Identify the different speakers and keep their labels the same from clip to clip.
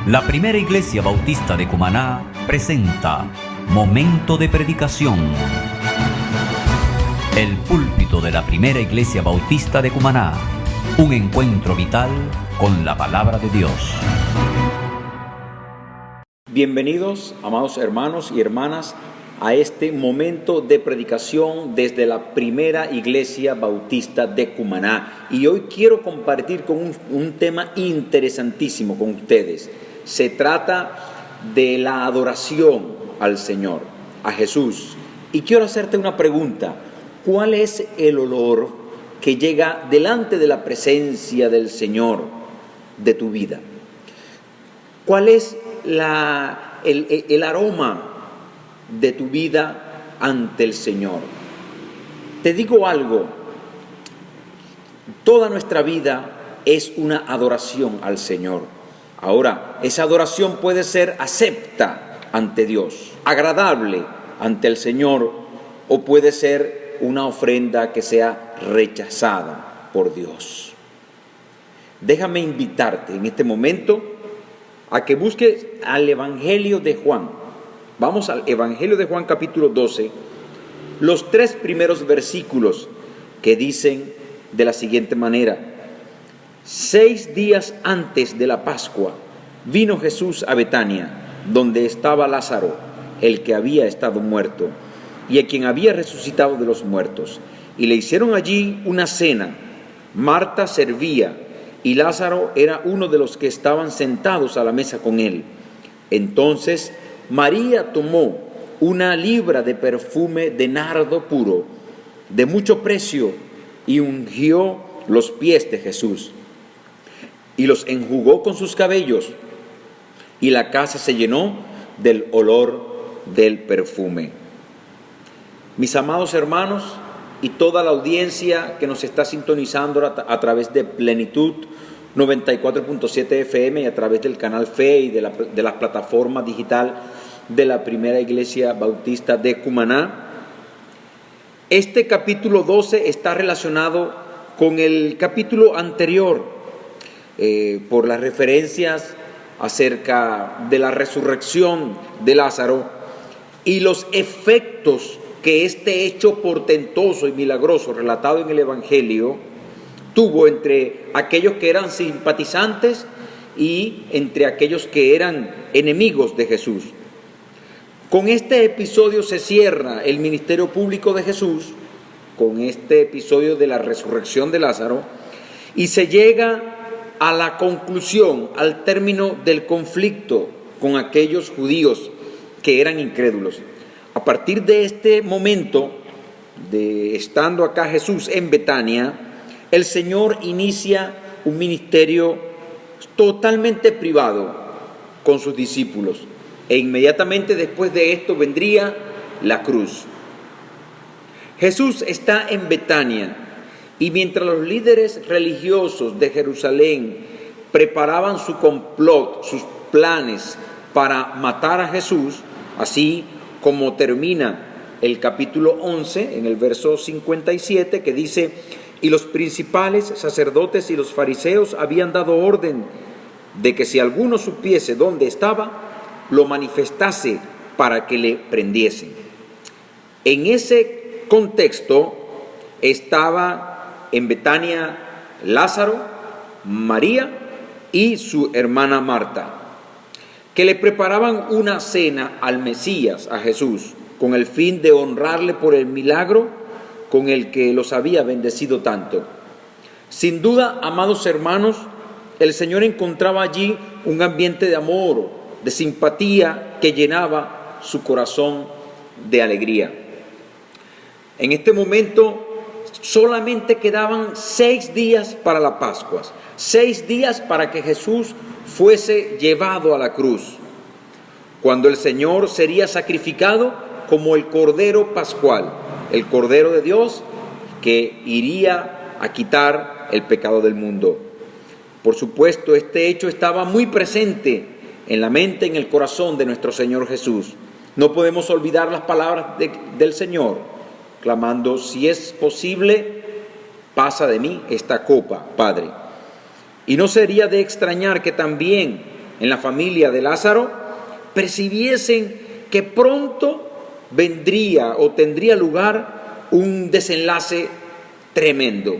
Speaker 1: La Primera Iglesia Bautista de Cumaná presenta Momento de Predicación. El púlpito de la Primera Iglesia Bautista de Cumaná. Un encuentro vital con la Palabra de Dios.
Speaker 2: Bienvenidos, amados hermanos y hermanas, a este momento de predicación desde la Primera Iglesia Bautista de Cumaná. Y hoy quiero compartir con un tema interesantísimo con ustedes. Se trata de la adoración al Señor, a Jesús. Y quiero hacerte una pregunta. ¿Cuál es el olor que llega delante de la presencia del Señor de tu vida? ¿Cuál es el aroma de tu vida ante el Señor? Te digo algo, toda nuestra vida es una adoración al Señor. Ahora, esa adoración puede ser acepta ante Dios, agradable ante el Señor, o puede ser una ofrenda que sea rechazada por Dios. Déjame invitarte en este momento a que busques al Evangelio de Juan. Vamos al Evangelio de Juan capítulo 12, los 3 primeros versículos que dicen de la siguiente manera: 6 días antes de la Pascua vino Jesús a Betania, donde estaba Lázaro, el que había estado muerto, y a quien había resucitado de los muertos. Y le hicieron allí una cena. Marta servía, y Lázaro era uno de los que estaban sentados a la mesa con él. Entonces María tomó 1 libra de perfume de nardo puro, de mucho precio, y ungió los pies de Jesús, y los enjugó con sus cabellos, y la casa se llenó del olor del perfume. Mis amados hermanos y toda la audiencia que nos está sintonizando a través de Plenitud 94.7 FM y a través del canal Fe y de la plataforma digital de la Primera Iglesia Bautista de Cumaná, este capítulo 12 está relacionado con el capítulo anterior, por las referencias acerca de la resurrección de Lázaro y los efectos que este hecho portentoso y milagroso relatado en el Evangelio tuvo entre aquellos que eran simpatizantes y entre aquellos que eran enemigos de Jesús. Con este episodio se cierra el ministerio público de Jesús, con este episodio de la resurrección de Lázaro, y se llega a la conclusión, al término del conflicto con aquellos judíos que eran incrédulos. A partir de este momento, de estando acá Jesús en Betania, el Señor inicia un ministerio totalmente privado con sus discípulos. E inmediatamente después de esto vendría la cruz. Jesús está en Betania, y mientras los líderes religiosos de Jerusalén preparaban su complot, sus planes para matar a Jesús, así como termina el capítulo 11 en el verso 57, que dice: y los principales sacerdotes y los fariseos habían dado orden de que si alguno supiese dónde estaba, lo manifestase para que le prendiesen. En ese contexto estaba en Betania Lázaro, María y su hermana Marta, que le preparaban una cena al Mesías, a Jesús, con el fin de honrarle por el milagro con el que los había bendecido tanto. Sin duda, amados hermanos, el Señor encontraba allí un ambiente de amor, de simpatía que llenaba su corazón de alegría. En este momento solamente quedaban 6 días para la Pascua, 6 días para que Jesús fuese llevado a la cruz, cuando el Señor sería sacrificado como el Cordero Pascual, el Cordero de Dios que iría a quitar el pecado del mundo. Por supuesto, este hecho estaba muy presente en la mente, en el corazón de nuestro Señor Jesús. No podemos olvidar las palabras del Señor, clamando: si es posible, pasa de mí esta copa, Padre. Y no sería de extrañar que también en la familia de Lázaro, percibiesen que pronto vendría o tendría lugar un desenlace tremendo.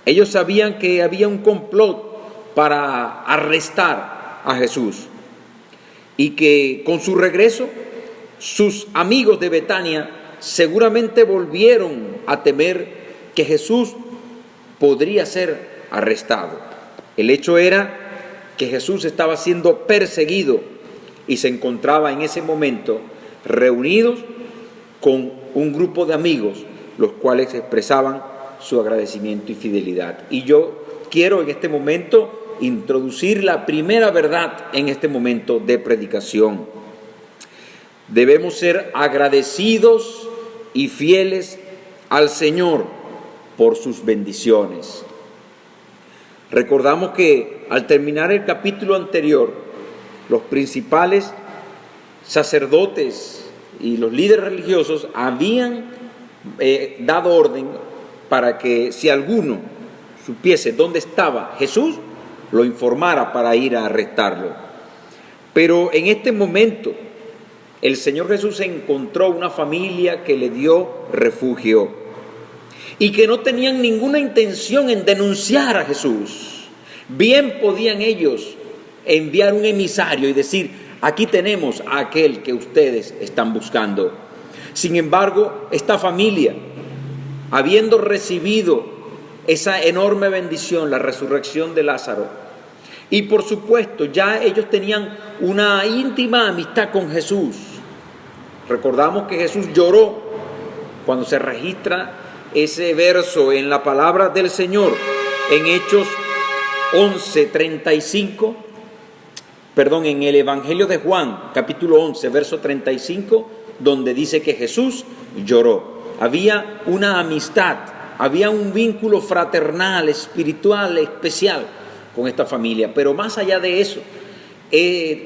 Speaker 2: Ellos sabían que había un complot para arrestar a Jesús y que con su regreso sus amigos de Betania seguramente volvieron a temer que Jesús podría ser arrestado. El hecho era que Jesús estaba siendo perseguido y se encontraba en ese momento reunidos con un grupo de amigos, los cuales expresaban su agradecimiento y fidelidad. Y yo quiero en este momento introducir la primera verdad en este momento de predicación. Debemos ser agradecidos y fieles al Señor por sus bendiciones. Recordamos que al terminar el capítulo anterior, los principales sacerdotes y los líderes religiosos habían dado orden para que si alguno supiese dónde estaba Jesús, lo informara para ir a arrestarlo. Pero en este momento, el Señor Jesús encontró una familia que le dio refugio y que no tenían ninguna intención en denunciar a Jesús. Bien podían ellos enviar un emisario y decir: aquí tenemos a aquel que ustedes están buscando. Sin embargo, esta familia, habiendo recibido esa enorme bendición, la resurrección de Lázaro, y por supuesto ya ellos tenían una íntima amistad con Jesús. Recordamos que Jesús lloró cuando se registra ese verso en la palabra del Señor en Hechos 11:35, en el Evangelio de Juan, capítulo 11, verso 35, donde dice que Jesús lloró. Había una amistad, había un vínculo fraternal, espiritual, especial con esta familia. Pero más allá de eso,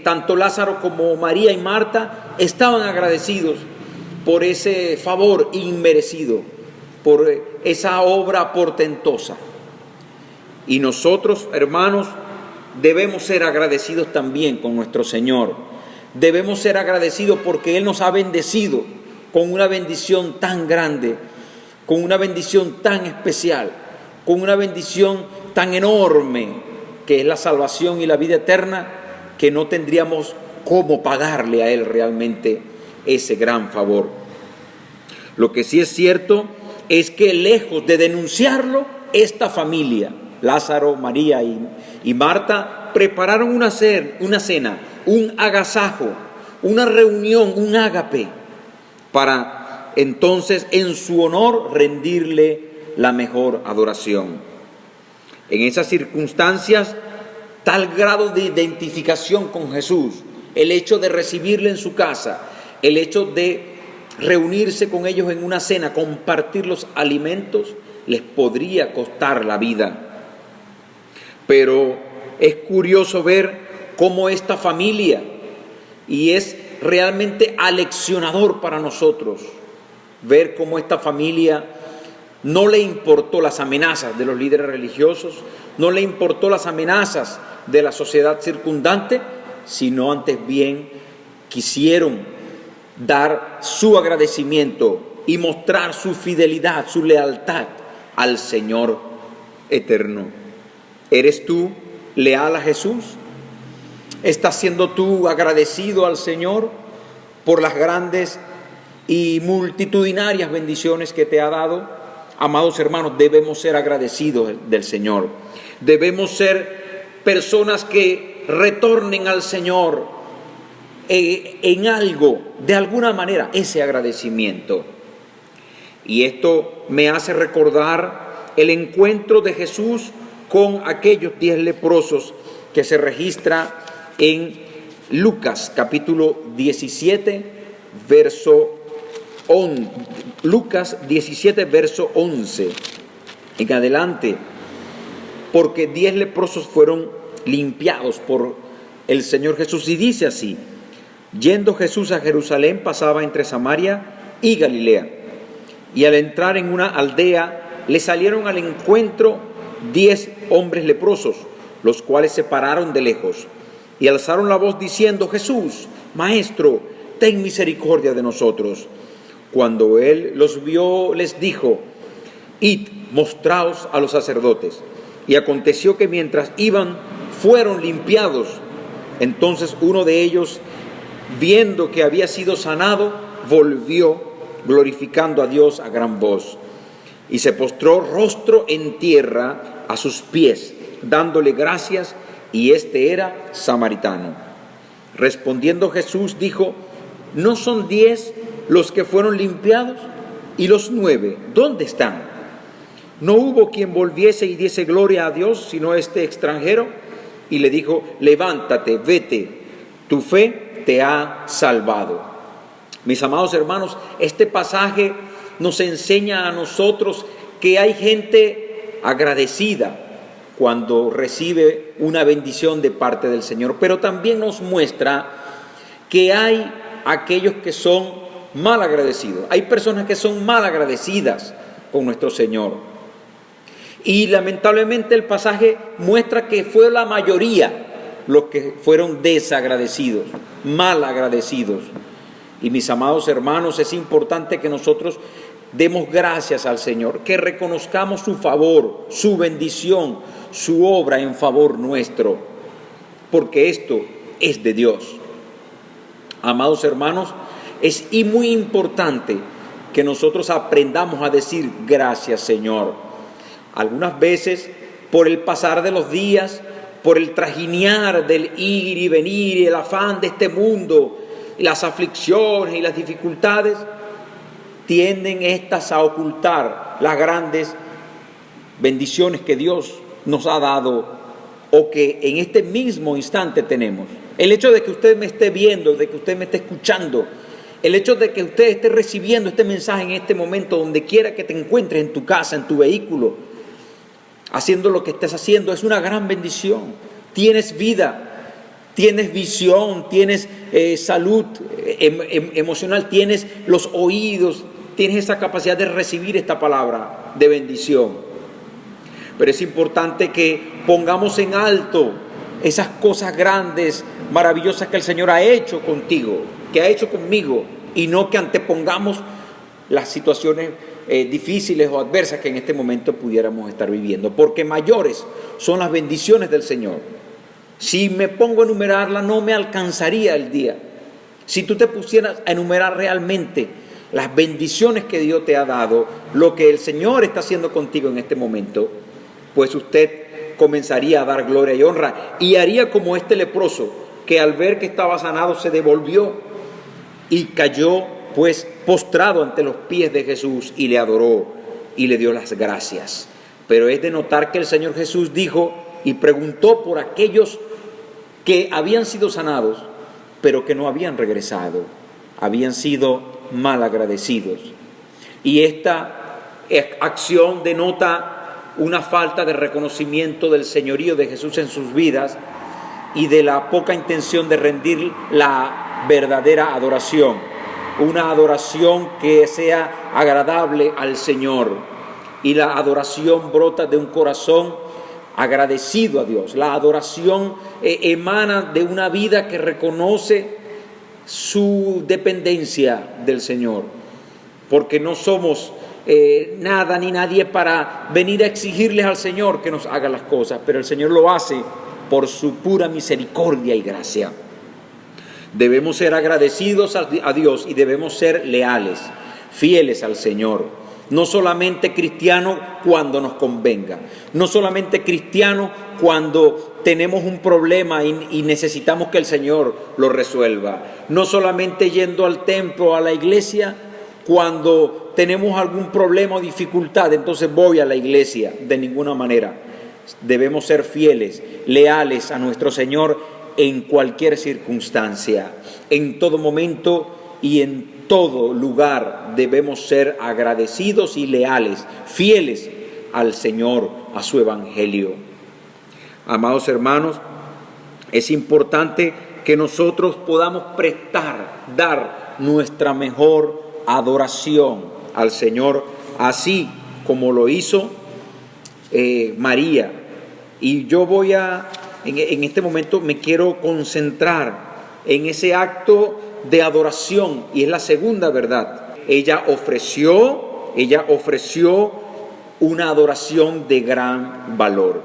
Speaker 2: tanto Lázaro como María y Marta estaban agradecidos por ese favor inmerecido, por esa obra portentosa. Y nosotros, hermanos, debemos ser agradecidos también con nuestro Señor. Debemos ser agradecidos porque Él nos ha bendecido con una bendición tan grande, con una bendición tan especial, con una bendición tan enorme, que es la salvación y la vida eterna, que no tendríamos cómo pagarle a Él realmente ese gran favor. Lo que sí es cierto es que lejos de denunciarlo, esta familia, Lázaro, María y Marta, prepararon una cena, un agasajo, una reunión, un ágape, para entonces en su honor rendirle la mejor adoración. En esas circunstancias, tal grado de identificación con Jesús, el hecho de recibirle en su casa, el hecho de reunirse con ellos en una cena, compartir los alimentos, les podría costar la vida. Pero es curioso ver cómo esta familia, y es realmente aleccionador para nosotros, ver cómo esta familia no le importó las amenazas de los líderes religiosos, no le importó las amenazas de la sociedad circundante, sino antes bien quisieron dar su agradecimiento y mostrar su fidelidad, su lealtad al Señor eterno. ¿Eres tú leal a Jesús? ¿Estás siendo tú agradecido al Señor por las grandes y multitudinarias bendiciones que te ha dado? Amados hermanos, debemos ser agradecidos del Señor. Debemos ser personas que retornen al Señor en algo, de alguna manera, ese agradecimiento. Y esto me hace recordar el encuentro de Jesús con aquellos 10 leprosos que se registra en Lucas capítulo 17, verso 11. Lucas 17, verso 11 en adelante, porque 10 leprosos fueron limpiados por el Señor Jesús, y dice así: yendo Jesús a Jerusalén, pasaba entre Samaria y Galilea, y al entrar en una aldea le salieron al encuentro 10 hombres leprosos, los cuales se pararon de lejos y alzaron la voz diciendo: Jesús, Maestro, ten misericordia de nosotros. Cuando él los vio, les dijo: Id, mostraos a los sacerdotes. Y aconteció que mientras iban, fueron limpiados. Entonces uno de ellos, viendo que había sido sanado, volvió, glorificando a Dios a gran voz, y se postró rostro en tierra a sus pies, dándole gracias, y este era samaritano. Respondiendo Jesús dijo: ¿no son 10 los que fueron limpiados? ¿Y los 9 dónde están? ¿No hubo quien volviese y diese gloria a Dios, sino este extranjero? Y le dijo: levántate, vete, tu fe te ha salvado. Mis amados hermanos, este pasaje nos enseña a nosotros que hay gente agradecida cuando recibe una bendición de parte del Señor, pero también nos muestra que hay aquellos que son mal agradecidos. Hay personas que son mal agradecidas con nuestro Señor. Y lamentablemente el pasaje muestra que fue la mayoría los que fueron desagradecidos, mal agradecidos. Y mis amados hermanos, es importante que nosotros demos gracias al Señor, que reconozcamos su favor, su bendición, su obra en favor nuestro, porque esto es de Dios. Amados hermanos, es muy importante que nosotros aprendamos a decir gracias, Señor. Algunas veces, por el pasar de los días, por el trajinear del ir y venir y el afán de este mundo, y las aflicciones y las dificultades, tienden estas a ocultar las grandes bendiciones que Dios nos ha dado o que en este mismo instante tenemos. El hecho de que usted me esté viendo, de que usted me esté escuchando, el hecho de que usted esté recibiendo este mensaje en este momento, donde quiera que te encuentres, en tu casa, en tu vehículo, haciendo lo que estés haciendo, es una gran bendición. Tienes vida, tienes visión, tienes salud emocional, tienes los oídos, tienes esa capacidad de recibir esta palabra de bendición. Pero es importante que pongamos en alto esas cosas grandes, maravillosas que el Señor ha hecho contigo, que ha hecho conmigo, y no que antepongamos las situaciones difíciles o adversas que en este momento pudiéramos estar viviendo, porque mayores son las bendiciones del Señor. Si me pongo a enumerarla, no me alcanzaría el día. Si tú te pusieras a enumerar realmente las bendiciones que Dios te ha dado, lo que el Señor está haciendo contigo en este momento, pues usted comenzaría a dar gloria y honra, y haría como este leproso, que al ver que estaba sanado se devolvió y cayó pues postrado ante los pies de Jesús y le adoró y le dio las gracias. Pero es de notar que el Señor Jesús dijo y preguntó por aquellos que habían sido sanados, pero que no habían regresado, habían sido mal agradecidos. Y esta acción denota una falta de reconocimiento del señorío de Jesús en sus vidas y de la poca intención de rendir la verdadera adoración, una adoración que sea agradable al Señor. Y la adoración brota de un corazón agradecido a Dios. La adoración emana de una vida que reconoce su dependencia del Señor, porque no somos nada ni nadie para venir a exigirles al Señor que nos haga las cosas, pero el Señor lo hace por su pura misericordia y gracia. Debemos ser agradecidos a Dios y debemos ser leales, fieles al Señor. No solamente cristiano cuando nos convenga, no solamente cristiano cuando tenemos un problema y necesitamos que el Señor lo resuelva, no solamente yendo al templo, a la iglesia, cuando tenemos algún problema o dificultad, entonces voy a la iglesia. De ninguna manera. Debemos ser fieles, leales a nuestro Señor en cualquier circunstancia, en todo momento y en todo lugar. Debemos ser agradecidos y leales, fieles al Señor, a su evangelio. Amados hermanos, es importante que nosotros podamos dar nuestra mejor adoración al Señor, así como lo hizo María. Y yo voy a en este momento me quiero concentrar en ese acto de adoración, y es la segunda verdad. Ella ofreció una adoración de gran valor.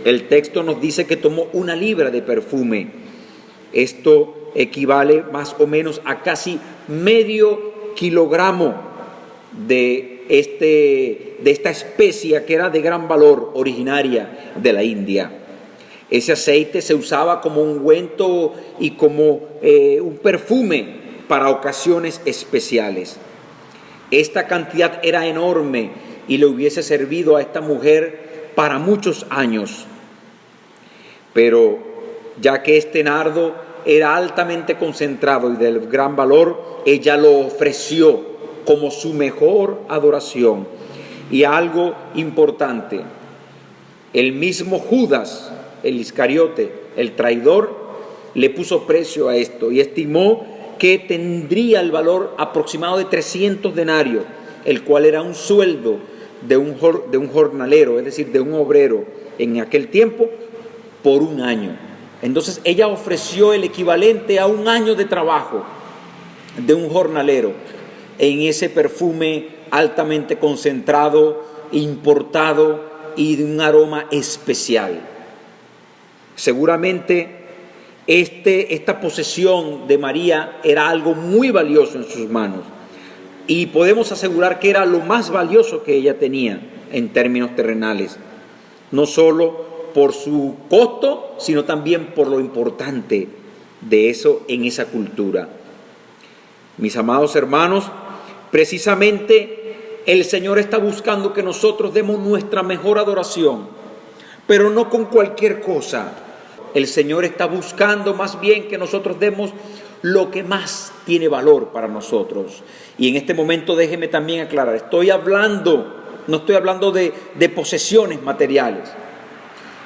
Speaker 2: El texto nos dice que tomó 1 libra de perfume. Esto equivale más o menos a casi medio kilogramo de esta especia que era de gran valor, originaria de la India. Ese aceite se usaba como ungüento y como un perfume para ocasiones especiales. Esta cantidad era enorme y le hubiese servido a esta mujer para muchos años. Pero ya que este nardo era altamente concentrado y de gran valor, ella lo ofreció como su mejor adoración. Y algo importante, el mismo Judas, el Iscariote, el traidor, le puso precio a esto y estimó que tendría el valor aproximado de 300 denarios, el cual era un sueldo de un jornalero, es decir, de un obrero en aquel tiempo, por un año. Entonces ella ofreció el equivalente a un año de trabajo de un jornalero en ese perfume altamente concentrado, importado y de un aroma especial. Seguramente esta posesión de María era algo muy valioso en sus manos, y podemos asegurar que era lo más valioso que ella tenía en términos terrenales, no solo por su costo, sino también por lo importante de eso en esa cultura. Mis amados hermanos, precisamente el Señor está buscando que nosotros demos nuestra mejor adoración, pero no con cualquier cosa. El Señor está buscando más bien que nosotros demos lo que más tiene valor para nosotros. Y en este momento déjeme también aclarar, no estoy hablando de posesiones materiales.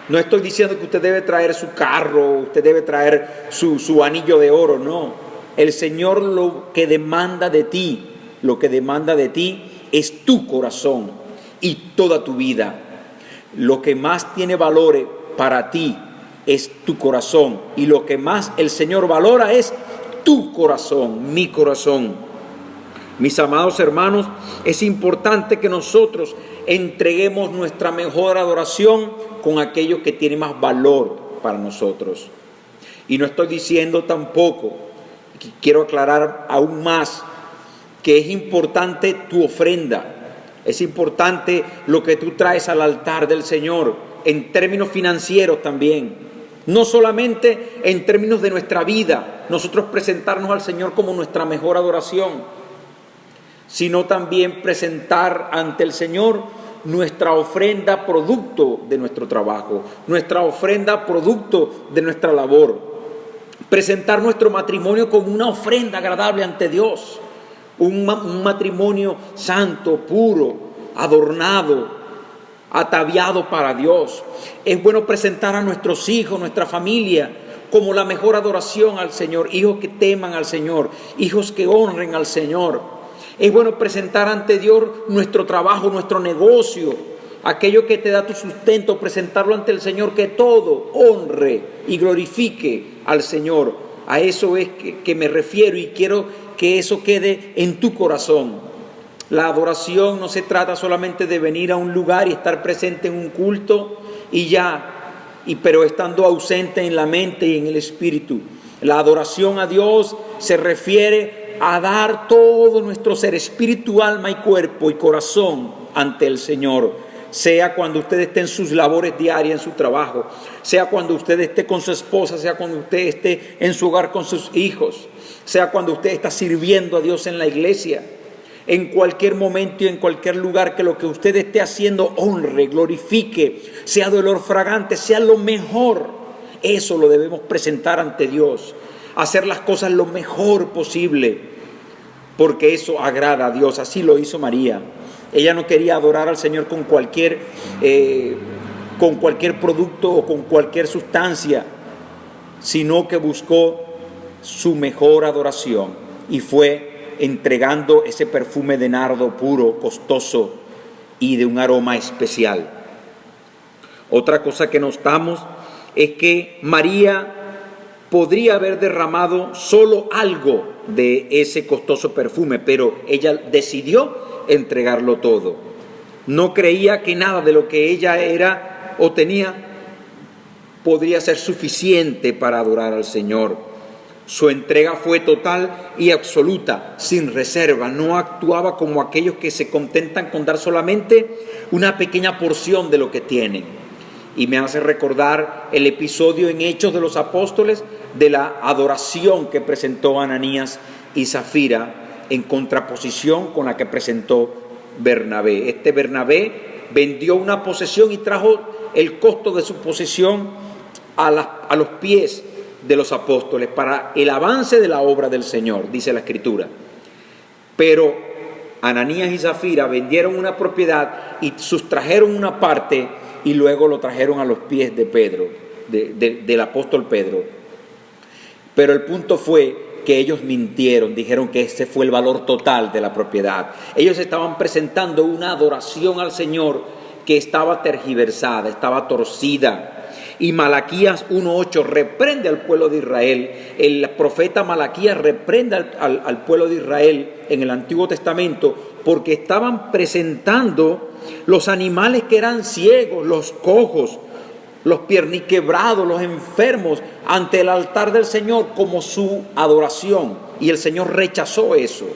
Speaker 2: No estoy diciendo que usted debe traer su carro, usted debe traer su anillo de oro, no. El Señor lo que demanda de ti es tu corazón y toda tu vida. Lo que más tiene valor para ti es tu corazón, y lo que más el Señor valora es tu corazón, mi corazón. Mis amados hermanos, es importante que nosotros entreguemos nuestra mejor adoración con aquello que tiene más valor para nosotros. Y no estoy diciendo tampoco, quiero aclarar aún más, que es importante tu ofrenda, es importante lo que tú traes al altar del Señor, en términos financieros también. No solamente en términos de nuestra vida, nosotros presentarnos al Señor como nuestra mejor adoración, sino también presentar ante el Señor nuestra ofrenda producto de nuestro trabajo, nuestra ofrenda producto de nuestra labor. Presentar nuestro matrimonio como una ofrenda agradable ante Dios, un matrimonio santo, puro, adornado, ataviado para Dios. Es bueno presentar a nuestros hijos, nuestra familia, como la mejor adoración al Señor, hijos que teman al Señor, hijos que honren al Señor. Es bueno presentar ante Dios nuestro trabajo, nuestro negocio, aquello que te da tu sustento, presentarlo ante el Señor, que todo honre y glorifique al Señor. A eso es que me refiero, y quiero que eso quede en tu corazón. La adoración no se trata solamente de venir a un lugar y estar presente en un culto y ya, pero estando ausente en la mente y en el espíritu. La adoración a Dios se refiere a dar todo nuestro ser, espíritu, alma y cuerpo y corazón ante el Señor. Sea cuando usted esté en sus labores diarias, en su trabajo, sea cuando usted esté con su esposa, sea cuando usted esté en su hogar con sus hijos, sea cuando usted está sirviendo a Dios en la iglesia. En cualquier momento y en cualquier lugar, que lo que usted esté haciendo honre, glorifique, sea de olor fragante, sea lo mejor. Eso lo debemos presentar ante Dios. Hacer las cosas lo mejor posible, porque eso agrada a Dios. Así lo hizo María. Ella no quería adorar al Señor con cualquier producto o con cualquier sustancia, sino que buscó su mejor adoración, y fue entregando ese perfume de nardo puro, costoso y de un aroma especial. Otra cosa que notamos es que María podría haber derramado solo algo de ese costoso perfume, pero ella decidió entregarlo todo. No creía que nada de lo que ella era o tenía podría ser suficiente para adorar al Señor. Su entrega fue total y absoluta, sin reserva. No actuaba como aquellos que se contentan con dar solamente una pequeña porción de lo que tienen. Y me hace recordar el episodio en Hechos de los Apóstoles de la adoración que presentó Ananías y Zafira en contraposición con la que presentó Bernabé. Este Bernabé vendió una posesión y trajo el costo de su posesión a los pies de los apóstoles para el avance de la obra del Señor, dice la Escritura. Pero Ananías y Zafira vendieron una propiedad y sustrajeron una parte y luego lo trajeron a los pies de Pedro, del apóstol Pedro. Pero el punto fue que ellos mintieron, dijeron que ese fue el valor total de la propiedad. Ellos estaban presentando una adoración al Señor que estaba tergiversada, estaba torcida. Y Malaquías 1:8 reprende al pueblo de Israel. El profeta Malaquías reprende al pueblo de Israel en el Antiguo Testamento porque estaban presentando los animales que eran ciegos, los cojos, los pierniquebrados, los enfermos, ante el altar del Señor como su adoración. Y el Señor rechazó eso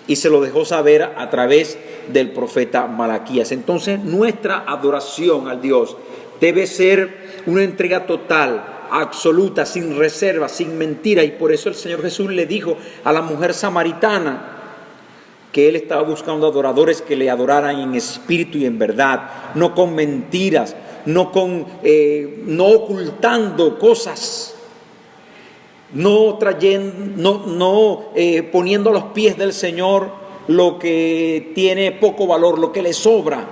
Speaker 2: y se lo dejó saber a través del profeta Malaquías. Entonces nuestra adoración al Dios debe ser una entrega total, absoluta, sin reserva, sin mentira. Y por eso el Señor Jesús le dijo a la mujer samaritana que Él estaba buscando adoradores que le adoraran en espíritu y en verdad, no con mentiras, no ocultando cosas, no poniendo a los pies del Señor lo que tiene poco valor, lo que le sobra,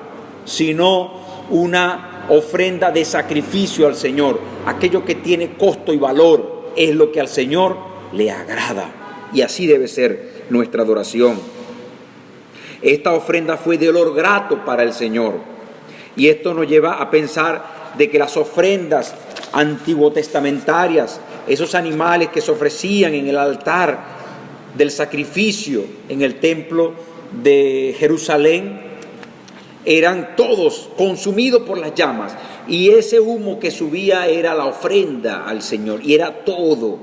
Speaker 2: sino una ofrenda de sacrificio al Señor. Aquello que tiene costo y valor es lo que al Señor le agrada, y así debe ser nuestra adoración. Esta ofrenda fue de olor grato para el Señor, y esto nos lleva a pensar de que las ofrendas antiguotestamentarias, esos animales que se ofrecían en el altar del sacrificio en el templo de Jerusalén, eran todos consumidos por las llamas, y ese humo que subía era la ofrenda al Señor, y era todo.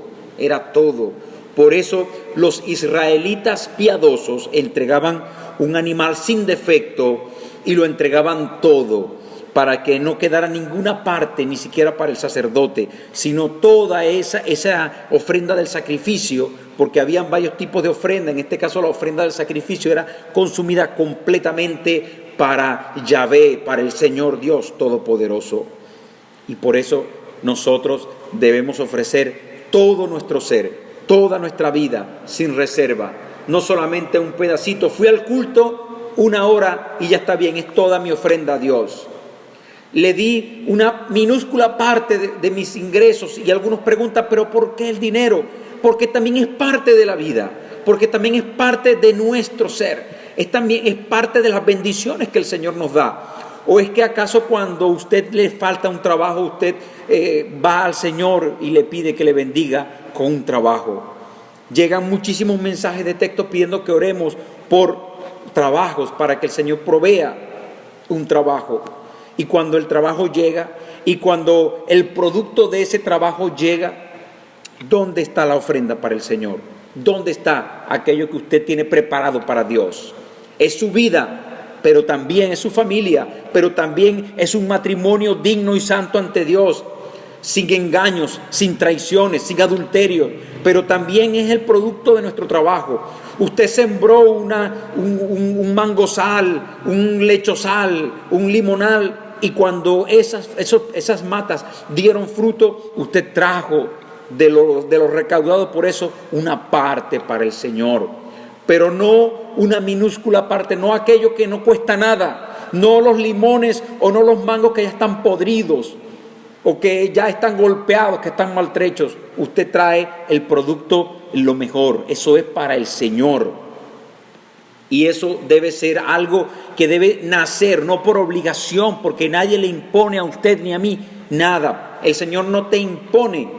Speaker 2: Por eso los israelitas piadosos entregaban un animal sin defecto y lo entregaban todo, para que no quedara ninguna parte, ni siquiera para el sacerdote, sino toda esa ofrenda del sacrificio, porque habían varios tipos de ofrenda. En este caso la ofrenda del sacrificio era consumida completamente para Yahvé, para el Señor Dios Todopoderoso. Y por eso nosotros debemos ofrecer todo nuestro ser, toda nuestra vida, sin reserva, no solamente un pedacito. Fui al culto 1 hora y ya está bien, es toda mi ofrenda a Dios. Le di una minúscula parte de mis ingresos, y algunos preguntan, ¿pero por qué el dinero? Porque también es parte de la vida, porque también es parte de nuestro ser, también es parte de las bendiciones que el Señor nos da. ¿O es que acaso cuando a usted le falta un trabajo, usted va al Señor y le pide que le bendiga con un trabajo? Llegan muchísimos mensajes de texto pidiendo que oremos por trabajos para que el Señor provea un trabajo. Y cuando el trabajo llega, y cuando el producto de ese trabajo llega, ¿dónde está la ofrenda para el Señor? ¿Dónde está aquello que usted tiene preparado para Dios? Es su vida, pero también es su familia, pero también es un matrimonio digno y santo ante Dios, sin engaños, sin traiciones, sin adulterio, pero también es el producto de nuestro trabajo. Usted sembró un mangosal, un lechosal, un limonal, y cuando esas matas dieron fruto, usted trajo de lo recaudado por eso una parte para el Señor, pero no una minúscula parte, no aquello que no cuesta nada, no los limones o no los mangos que ya están podridos o que ya están golpeados, que están maltrechos. Usted trae el producto, lo mejor. Eso es para el Señor, y eso debe ser algo que debe nacer, no por obligación, porque nadie le impone a usted ni a mí nada. El Señor no te impone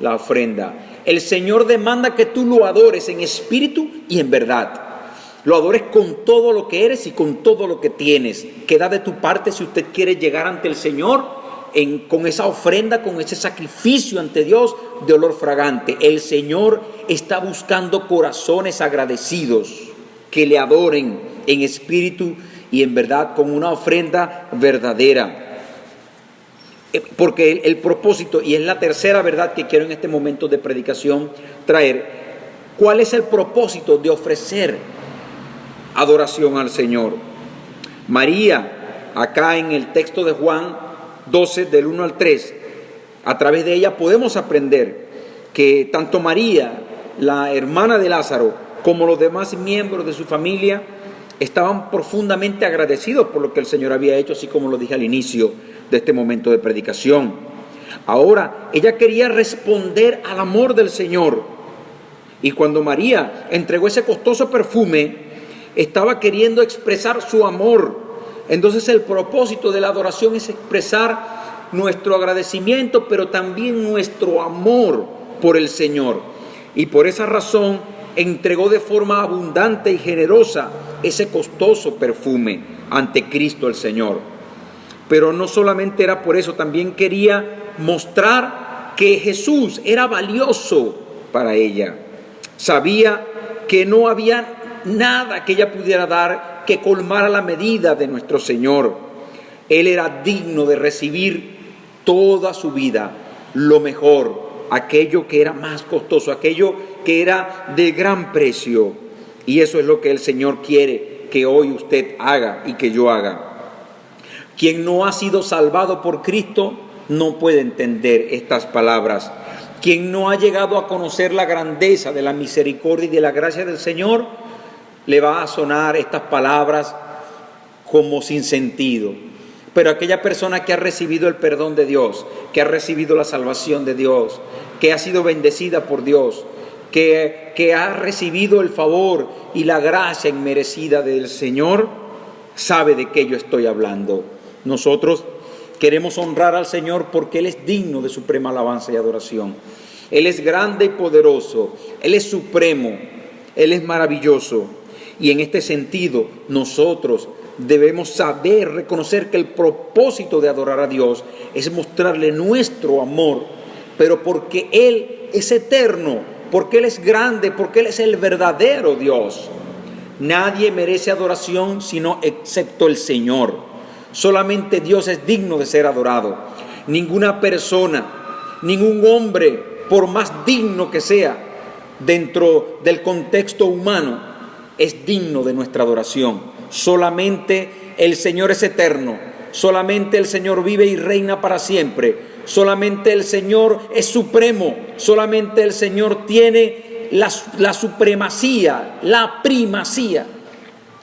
Speaker 2: la ofrenda. El Señor demanda que tú lo adores en espíritu y en verdad. Lo adores con todo lo que eres y con todo lo que tienes. Queda de tu parte si usted quiere llegar ante el Señor con esa ofrenda, con ese sacrificio ante Dios de olor fragante. El Señor está buscando corazones agradecidos que le adoren en espíritu y en verdad, con una ofrenda verdadera. Porque el propósito, y es la tercera verdad que quiero en este momento de predicación traer, ¿cuál es el propósito de ofrecer adoración al Señor? María, acá en el texto de Juan 12, del 1 al 3, a través de ella podemos aprender que tanto María, la hermana de Lázaro, como los demás miembros de su familia, estaban profundamente agradecidos por lo que el Señor había hecho, así como lo dije al inicio de este momento de predicación. Ahora, ella quería responder al amor del Señor. Y cuando María entregó ese costoso perfume, estaba queriendo expresar su amor. Entonces el propósito de la adoración es expresar nuestro agradecimiento, pero también nuestro amor por el Señor. Y por esa razón entregó de forma abundante y generosa ese costoso perfume ante Cristo el Señor. Pero no solamente era por eso, también quería mostrar que Jesús era valioso para ella. Sabía que no había nada que ella pudiera dar que colmara la medida de nuestro Señor. Él era digno de recibir toda su vida lo mejor, aquello que era más costoso, aquello que era de gran precio. Y eso es lo que el Señor quiere que hoy usted haga y que yo haga. Quien no ha sido salvado por Cristo no puede entender estas palabras. Quien no ha llegado a conocer la grandeza de la misericordia y de la gracia del Señor, le va a sonar estas palabras como sin sentido. Pero aquella persona que ha recibido el perdón de Dios, que ha recibido la salvación de Dios, que ha sido bendecida por Dios, que ha recibido el favor y la gracia inmerecida del Señor, sabe de qué yo estoy hablando. Nosotros queremos honrar al Señor porque Él es digno de suprema alabanza y adoración. Él es grande y poderoso, Él es supremo, Él es maravilloso. Y en este sentido, nosotros debemos saber, reconocer que el propósito de adorar a Dios es mostrarle nuestro amor, pero porque Él es eterno, porque Él es grande, porque Él es el verdadero Dios. Nadie merece adoración sino excepto el Señor. Solamente Dios es digno de ser adorado. Ninguna persona, ningún hombre, por más digno que sea dentro del contexto humano, es digno de nuestra adoración. Solamente el Señor es eterno. Solamente el Señor vive y reina para siempre. Solamente el Señor es supremo. Solamente el Señor tiene la supremacía, la primacía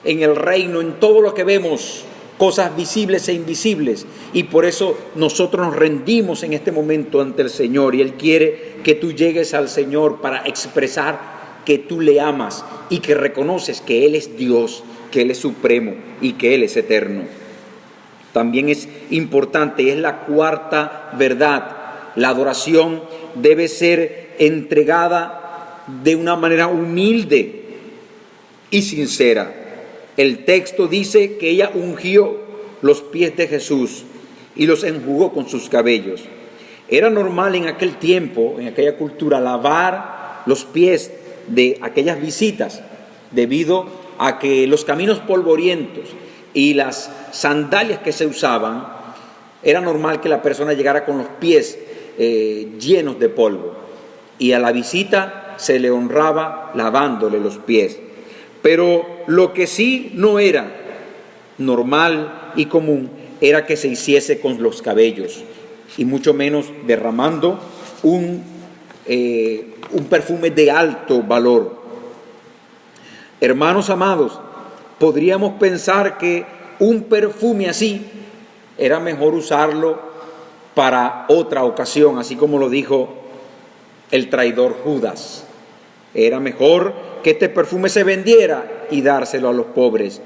Speaker 2: en el reino, en todo lo que vemos, cosas visibles e invisibles. Y por eso nosotros nos rendimos en este momento ante el Señor. Y Él quiere que tú llegues al Señor para expresar que tú le amas y que reconoces que Él es Dios, que Él es supremo y que Él es eterno. También es importante, es la cuarta verdad. La adoración debe ser entregada de una manera humilde y sincera. El texto dice que ella ungió los pies de Jesús y los enjugó con sus cabellos. Era normal en aquel tiempo, en aquella cultura, lavar los pies de aquellas visitas, debido a que los caminos polvorientos y las sandalias que se usaban, era normal que la persona llegara con los pies llenos de polvo, y a la visita se le honraba lavándole los pies. Pero lo que sí no era normal y común era que se hiciese con los cabellos, y mucho menos derramando un perfume de alto valor. Hermanos amados, podríamos pensar que un perfume así era mejor usarlo para otra ocasión, así como lo dijo el traidor Judas. Era mejor que este perfume se vendiera y dárselo a los pobres.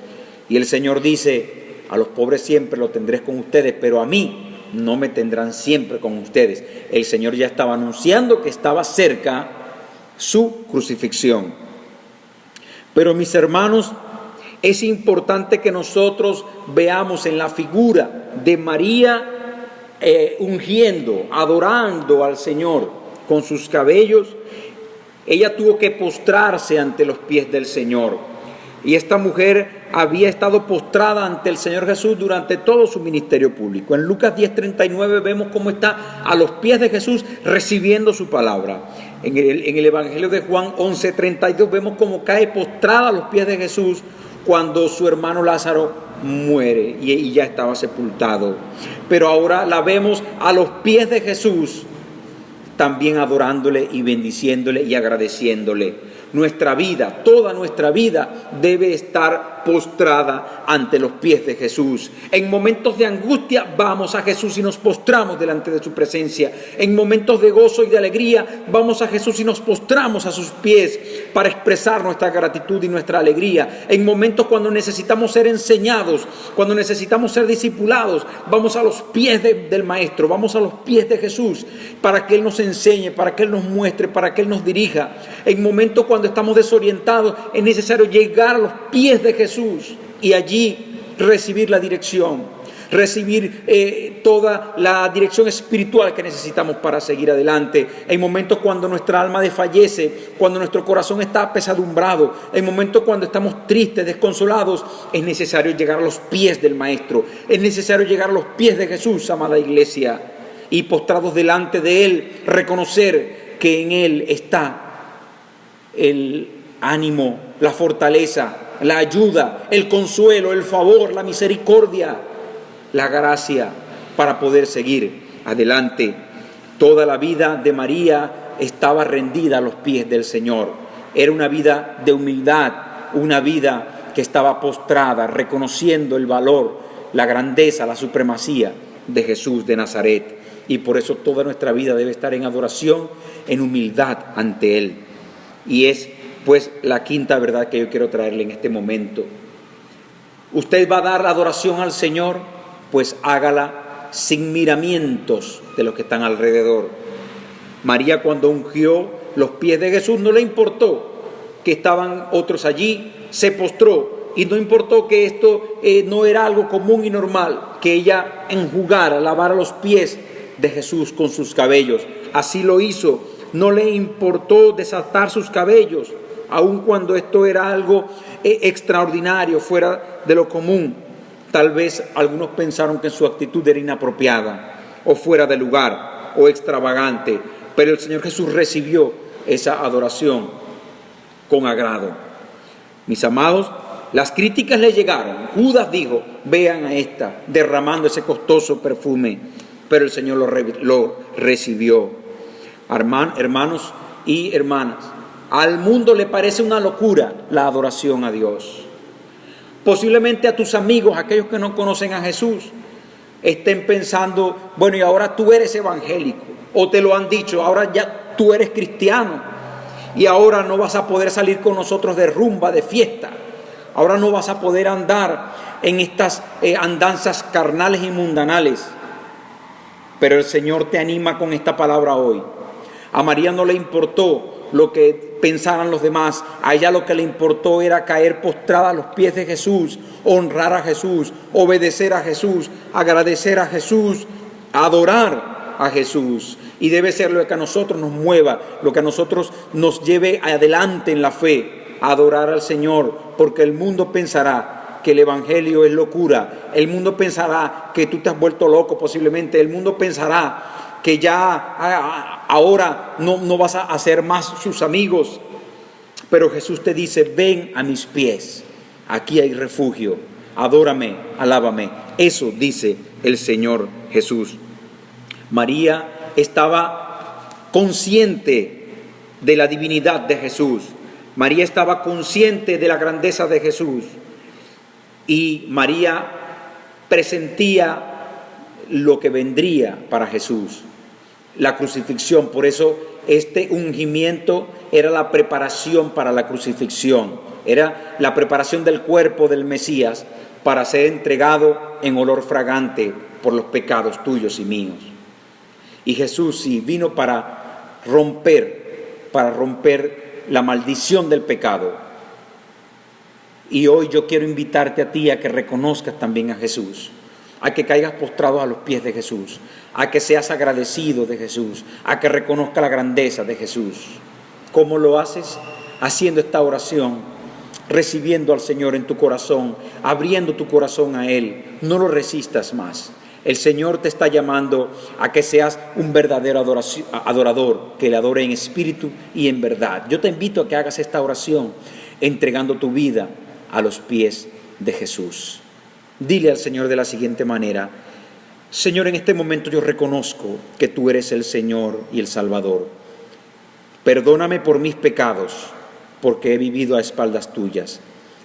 Speaker 2: Y el Señor dice: a los pobres siempre lo tendré con ustedes, pero a mí no me tendrán siempre con ustedes. El Señor ya estaba anunciando que estaba cerca su crucifixión. Pero mis hermanos, es importante que nosotros veamos en la figura de María ungiendo, adorando al Señor con sus cabellos. Ella tuvo que postrarse ante los pies del Señor. Y esta mujer había estado postrada ante el Señor Jesús durante todo su ministerio público. En Lucas 10:39 vemos cómo está a los pies de Jesús recibiendo su palabra. En el Evangelio de Juan 11:32 vemos cómo cae postrada a los pies de Jesús cuando su hermano Lázaro muere y ya estaba sepultado. Pero ahora la vemos a los pies de Jesús, también adorándole y bendiciéndole y agradeciéndole. Nuestra vida, toda nuestra vida debe estar postrada ante los pies de Jesús. En momentos de angustia vamos a Jesús y nos postramos delante de su presencia. En momentos de gozo y de alegría vamos a Jesús y nos postramos a sus pies para expresar nuestra gratitud y nuestra alegría. En momentos cuando necesitamos ser enseñados, cuando necesitamos ser discipulados, vamos a los pies del Maestro, vamos a los pies de Jesús para que Él nos enseñe, para que Él nos muestre, para que Él nos dirija. En momentos cuando estamos desorientados, es necesario llegar a los pies de Jesús y allí recibir la dirección, recibir toda la dirección espiritual que necesitamos para seguir adelante. En momentos cuando nuestra alma desfallece, cuando nuestro corazón está apesadumbrado, en momentos cuando estamos tristes, desconsolados, es necesario llegar a los pies del Maestro, es necesario llegar a los pies de Jesús, amada iglesia, y postrados delante de Él, reconocer que en Él está el ánimo, la fortaleza, la ayuda, el consuelo, el favor, la misericordia, la gracia para poder seguir adelante. Toda la vida de María estaba rendida a los pies del Señor. Era una vida de humildad, una vida que estaba postrada, reconociendo el valor, la grandeza, la supremacía de Jesús de Nazaret. Y por eso toda nuestra vida debe estar en adoración, en humildad ante Él. Y es pues la quinta verdad que yo quiero traerle en este momento. Usted va a dar adoración al Señor, pues hágala sin miramientos de los que están alrededor. María, cuando ungió los pies de Jesús, no le importó que estaban otros allí, se postró, y no importó que esto no era algo común y normal, que ella enjugara, lavara los pies de Jesús con sus cabellos. Así lo hizo. No le importó desatar sus cabellos, aun cuando esto era algo extraordinario, fuera de lo común. Tal vez algunos pensaron que su actitud era inapropiada, o fuera de lugar, o extravagante, pero el Señor Jesús recibió esa adoración con agrado. Mis amados, las críticas le llegaron. Judas dijo: vean a esta derramando ese costoso perfume, pero el Señor lo recibió. Hermanos y hermanas, al mundo le parece una locura la adoración a Dios. Posiblemente a tus amigos, aquellos que no conocen a Jesús, estén pensando: bueno, y ahora tú eres evangélico, o te lo han dicho, ahora ya tú eres cristiano, y ahora no vas a poder salir con nosotros de rumba, de fiesta, ahora no vas a poder andar en estas andanzas carnales y mundanales. Pero el Señor te anima con esta palabra hoy. A María no le importó lo que pensaran los demás. A ella lo que le importó era caer postrada a los pies de Jesús, honrar a Jesús, obedecer a Jesús, agradecer a Jesús, adorar a Jesús. Y debe ser lo que a nosotros nos mueva, lo que a nosotros nos lleve adelante en la fe, adorar al Señor, porque el mundo pensará que el evangelio es locura, el mundo pensará que tú te has vuelto loco posiblemente, el mundo pensará que ya ahora no vas a ser más sus amigos. Pero Jesús te dice: ven a mis pies, aquí hay refugio, adórame, alábame. Eso dice el Señor Jesús. María estaba consciente de la divinidad de Jesús. María estaba consciente de la grandeza de Jesús. Y María presentía lo que vendría para Jesús, la crucifixión. Por eso este ungimiento era la preparación para la crucifixión, era la preparación del cuerpo del Mesías para ser entregado en olor fragante por los pecados tuyos y míos. Y Jesús sí vino para romper la maldición del pecado. Y hoy yo quiero invitarte a ti a que reconozcas también a Jesús, a que caigas postrado a los pies de Jesús, a que seas agradecido de Jesús, a que reconozca la grandeza de Jesús. ¿Cómo lo haces? Haciendo esta oración, recibiendo al Señor en tu corazón, abriendo tu corazón a Él. No lo resistas más. El Señor te está llamando a que seas un verdadero adorador, que le adore en espíritu y en verdad. Yo te invito a que hagas esta oración entregando tu vida a los pies de Jesús. Dile al Señor de la siguiente manera: Señor, en este momento yo reconozco que tú eres el Señor y el Salvador. Perdóname por mis pecados, porque he vivido a espaldas tuyas.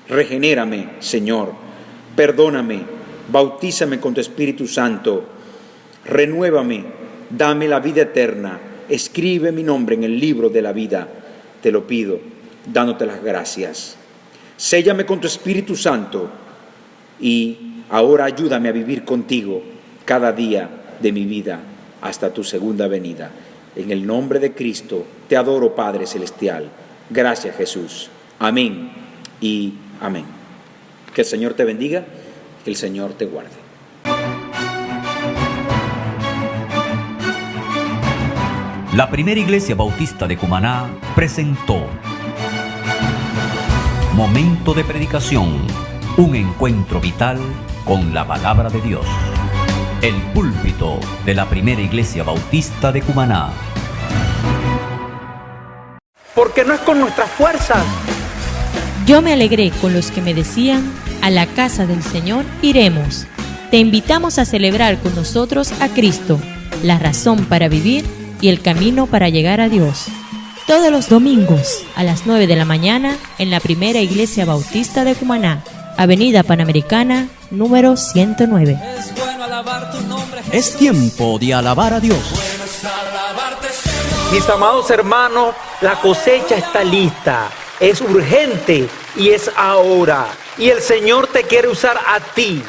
Speaker 2: Regenérame, Señor. Perdóname. Bautízame con tu Espíritu Santo. Renuévame. Dame la vida eterna. Escribe mi nombre en el libro de la vida. Te lo pido, dándote las gracias. Séllame con tu Espíritu Santo. Y ahora ayúdame a vivir contigo cada día de mi vida hasta tu segunda venida. En el nombre de Cristo te adoro, Padre Celestial. Gracias, Jesús. Amén y amén. Que el Señor te bendiga, que el Señor te guarde.
Speaker 1: La Primera Iglesia Bautista de Cumaná presentó Momento de Predicación, un encuentro vital con la Palabra de Dios. El púlpito de la Primera Iglesia Bautista de Cumaná.
Speaker 3: Porque no es con nuestras fuerzas.
Speaker 4: Yo me alegré con los que me decían: a la casa del Señor iremos. Te invitamos a celebrar con nosotros a Cristo, la razón para vivir y el camino para llegar a Dios. Todos los domingos a las 9 de la mañana en la Primera Iglesia Bautista de Cumaná, Avenida Panamericana, número 109.
Speaker 1: Es tiempo de alabar a Dios.
Speaker 3: Mis amados hermanos, la cosecha está lista, es urgente y es ahora. Y el Señor te quiere usar a ti